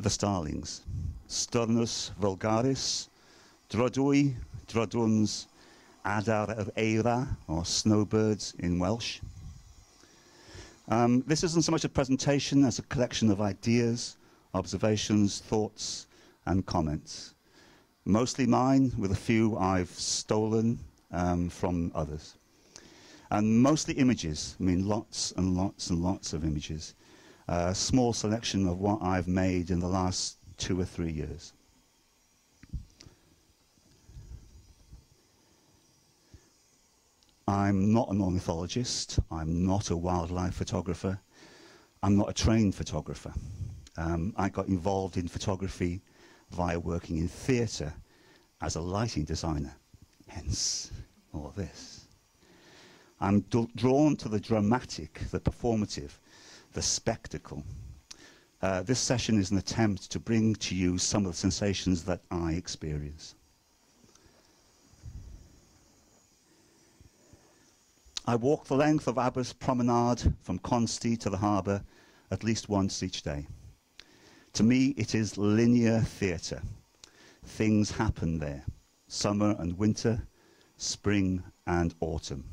the starlings. Sturnus vulgaris, drodwy, drodwns, adar of eira, or snowbirds in Welsh. This isn't so much a presentation as a collection of ideas, observations, thoughts, and comments. Mostly mine, with a few I've stolen from others. And mostly images, I mean lots and lots and lots of images. A small selection of what I've made in the last 2 or 3 years. I'm not an ornithologist, I'm not a wildlife photographer, I'm not a trained photographer. I got involved in photography via working in theatre as a lighting designer, hence all this. I'm drawn to the dramatic, the performative, the spectacle. This session is an attempt to bring to you some of the sensations that I experience. I walk the length of Aberystwyth promenade from Consti to the harbour at least once each day. To me, it is linear theatre. Things happen there, summer and winter, spring and autumn.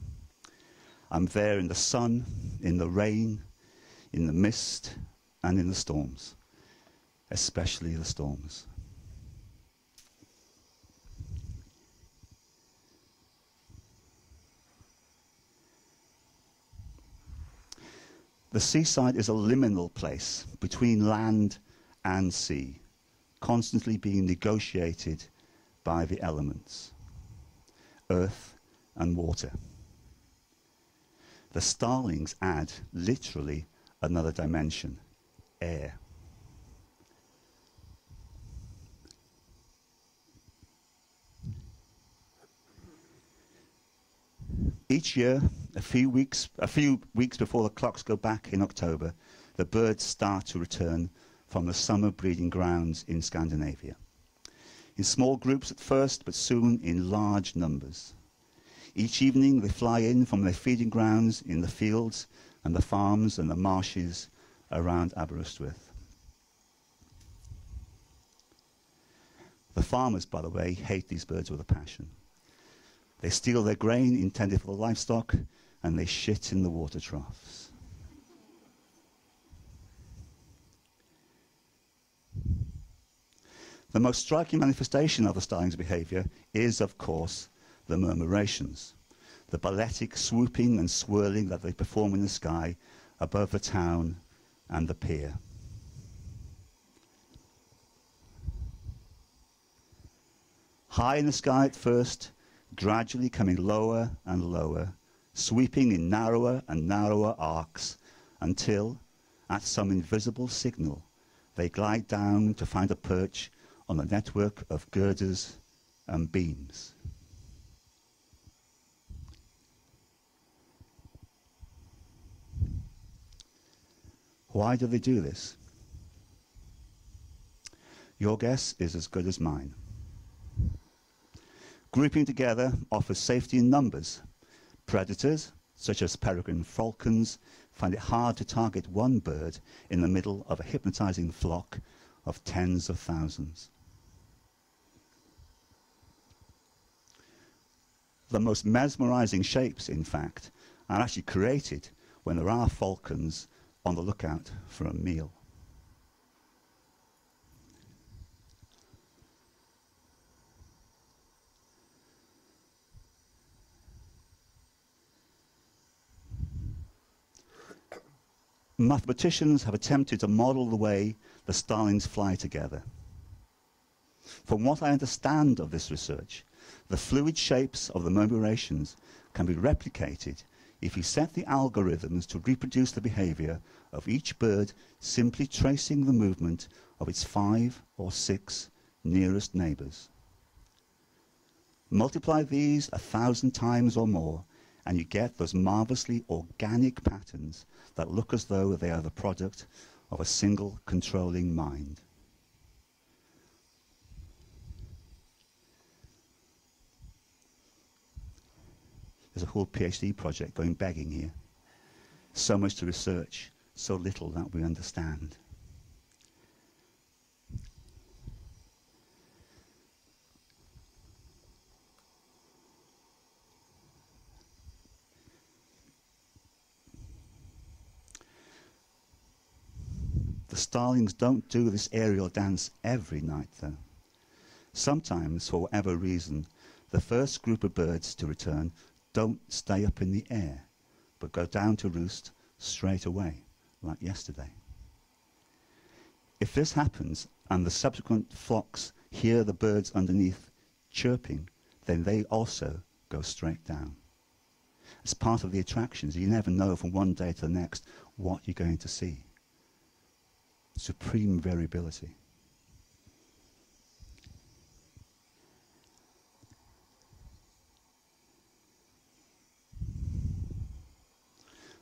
I'm there in the sun, in the rain, in the mist, and in the storms, especially the storms. The seaside is a liminal place between land and sea, constantly being negotiated by the elements, earth and water. The starlings add literally another dimension, air. Each year, a few weeks before the clocks go back in October, the birds start to return from the summer breeding grounds in Scandinavia. In small groups at first, but soon in large numbers. Each evening they fly in from their feeding grounds in the fields and the farms and the marshes around Aberystwyth. The farmers, by the way, hate these birds with a passion. They steal their grain intended for the livestock, and they shit in the water troughs. The most striking manifestation of the starling's behaviour is, of course, the murmurations, the balletic swooping and swirling that they perform in the sky above the town and the pier. High in the sky at first, gradually coming lower and lower, sweeping in narrower and narrower arcs, until, at some invisible signal, they glide down to find a perch on the network of girders and beams. Why do they do this? Your guess is as good as mine. Grouping together offers safety in numbers. Predators, such as peregrine falcons, find it hard to target one bird in the middle of a hypnotizing flock of tens of thousands. The most mesmerizing shapes, in fact, are actually created when there are falcons on the lookout for a meal. Mathematicians have attempted to model the way the starlings fly together. From what I understand of this research, the fluid shapes of the murmurations can be replicated if you set the algorithms to reproduce the behavior of each bird simply tracing the movement of its 5 or 6 nearest neighbours. Multiply these 1,000 times or more, and you get those marvellously organic patterns that look as though they are the product of a single controlling mind. There's a whole PhD project going begging here. So much to research, so little that we understand. The starlings don't do this aerial dance every night, though. Sometimes, for whatever reason, the first group of birds to return don't stay up in the air, but go down to roost straight away, like yesterday. If this happens and the subsequent flocks hear the birds underneath chirping, then they also go straight down. It's part of the attractions. You never know from one day to the next what you're going to see. Supreme variability.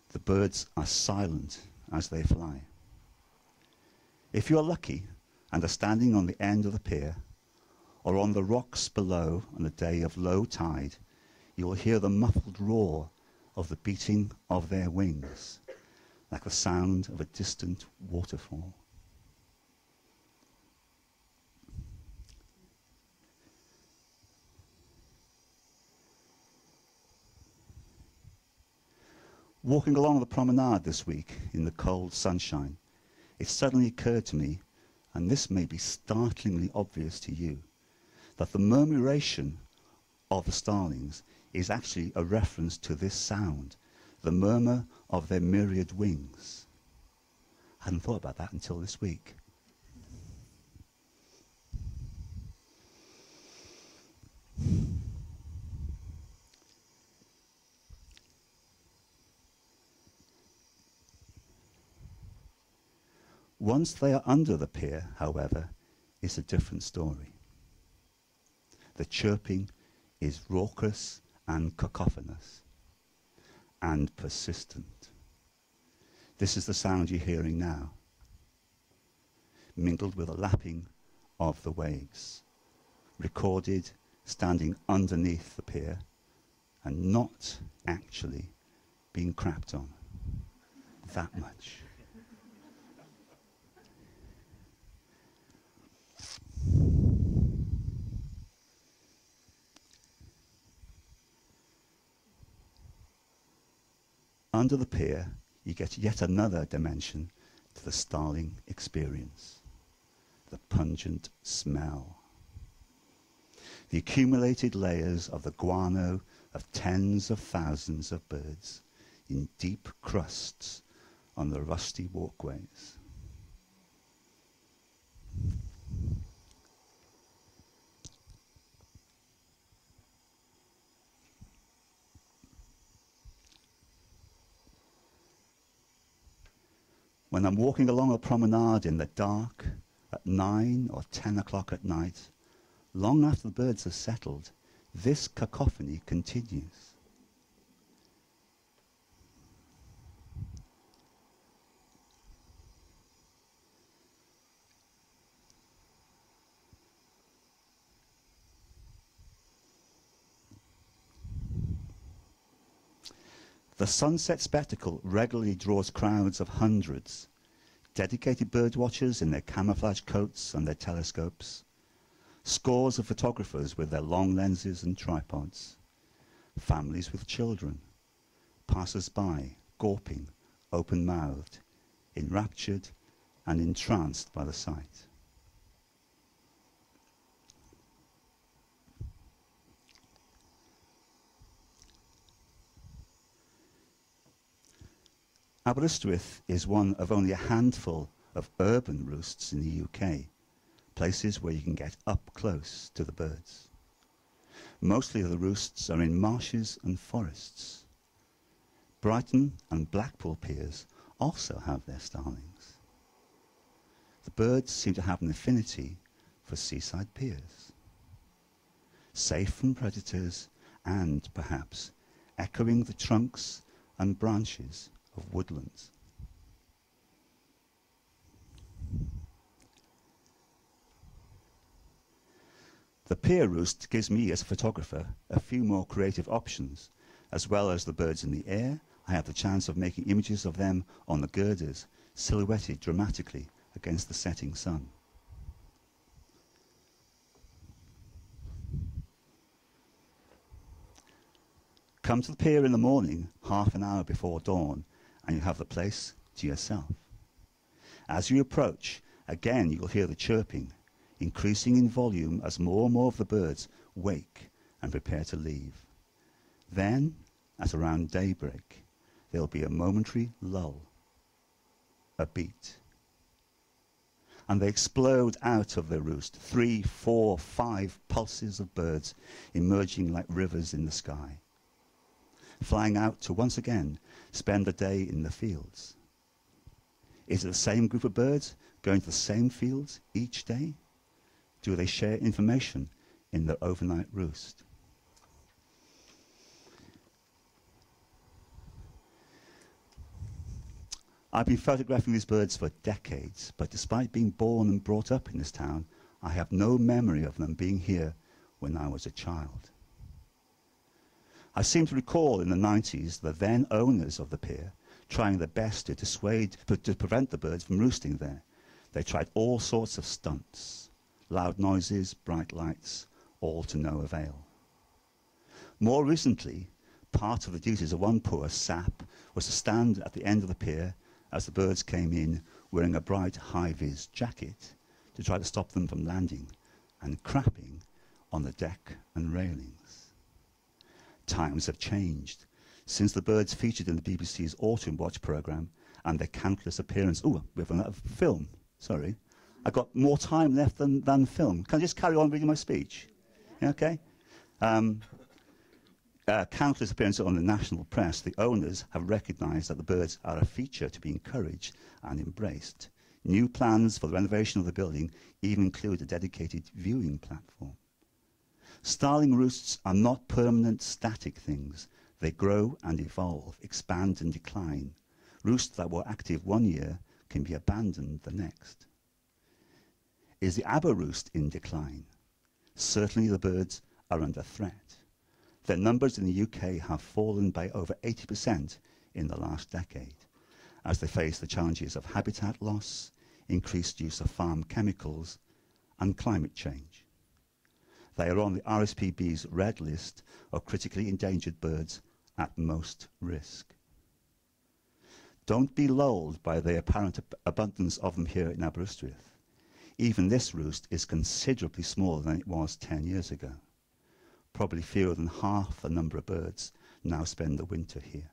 The birds are silent as they fly. If you're lucky and are standing on the end of the pier or on the rocks below on a day of low tide, you will hear the muffled roar of the beating of their wings, like the sound of a distant waterfall. Walking along the promenade this week in the cold sunshine, it suddenly occurred to me, and this may be startlingly obvious to you, that the murmuration of the starlings is actually a reference to this sound, the murmur of their myriad wings. I hadn't thought about that until this week. Once they are under the pier, however, is a different story. The chirping is raucous and cacophonous and persistent. This is the sound you're hearing now, mingled with a lapping of the waves, recorded standing underneath the pier and not actually being crapped on that much. Under the pier, you get yet another dimension to the starling experience, the pungent smell. The accumulated layers of the guano of tens of thousands of birds in deep crusts on the rusty walkways. When I'm walking along a promenade in the dark at 9 or 10 o'clock at night, long after the birds have settled, this cacophony continues. The sunset spectacle regularly draws crowds of hundreds, dedicated bird watchers in their camouflage coats and their telescopes, scores of photographers with their long lenses and tripods, families with children, passers-by, gawping, open-mouthed, enraptured and entranced by the sight. Aberystwyth is one of only a handful of urban roosts in the UK, places where you can get up close to the birds. Mostly the roosts are in marshes and forests. Brighton and Blackpool piers also have their starlings. The birds seem to have an affinity for seaside piers, safe from predators and, perhaps, echoing the trunks and branches of woodlands. The pier roost gives me, as a photographer, a few more creative options. As well as the birds in the air, I have the chance of making images of them on the girders, silhouetted dramatically against the setting sun. Come to the pier in the morning, half an hour before dawn, and you have the place to yourself. As you approach, again you'll hear the chirping, increasing in volume as more and more of the birds wake and prepare to leave. Then, at around daybreak, there'll be a momentary lull, a beat. And they explode out of their roost, 3, 4, 5 pulses of birds emerging like rivers in the sky, flying out to once again spend the day in the fields. Is it the same group of birds going to the same fields each day? Do they share information in their overnight roost? I've been photographing these birds for decades, but despite being born and brought up in this town, I have no memory of them being here when I was a child. I seem to recall in the 90s the then owners of the pier trying their best to prevent the birds from roosting there. They tried all sorts of stunts, loud noises, bright lights, all to no avail. More recently, part of the duties of one poor sap was to stand at the end of the pier as the birds came in wearing a bright high-vis jacket to try to stop them from landing and crapping on the deck and railings. Times have changed since the birds featured in the BBC's Autumn Watch programme and their countless appearances. Oh, we have another film. Sorry. I've got more time left than film. Can I just carry on reading my speech? Yeah, okay. Countless appearances on the national press, the owners have recognised that the birds are a feature to be encouraged and embraced. New plans for the renovation of the building even include a dedicated viewing platform. Starling roosts are not permanent, static things. They grow and evolve, expand and decline. Roosts that were active one year can be abandoned the next. Is the Aberystwyth in decline? Certainly the birds are under threat. Their numbers in the UK have fallen by over 80% in the last decade, as they face the challenges of habitat loss, increased use of farm chemicals, and climate change. They are on the RSPB's red list of critically endangered birds at most risk. Don't be lulled by the apparent abundance of them here in Aberystwyth. Even this roost is considerably smaller than it was 10 years ago. Probably fewer than half the number of birds now spend the winter here.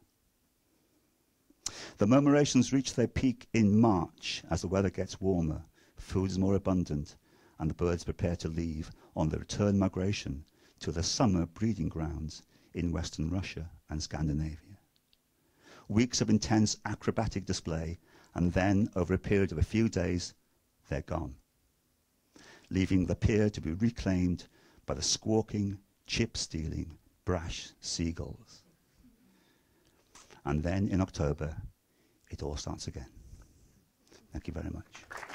The murmurations reach their peak in March as the weather gets warmer, food is more abundant, and the birds prepare to leave on their return migration to their summer breeding grounds in Western Russia and Scandinavia. Weeks of intense acrobatic display, and then, over a period of a few days, they're gone, leaving the pier to be reclaimed by the squawking, chip-stealing, brash seagulls. And then, in October, it all starts again. Thank you very much.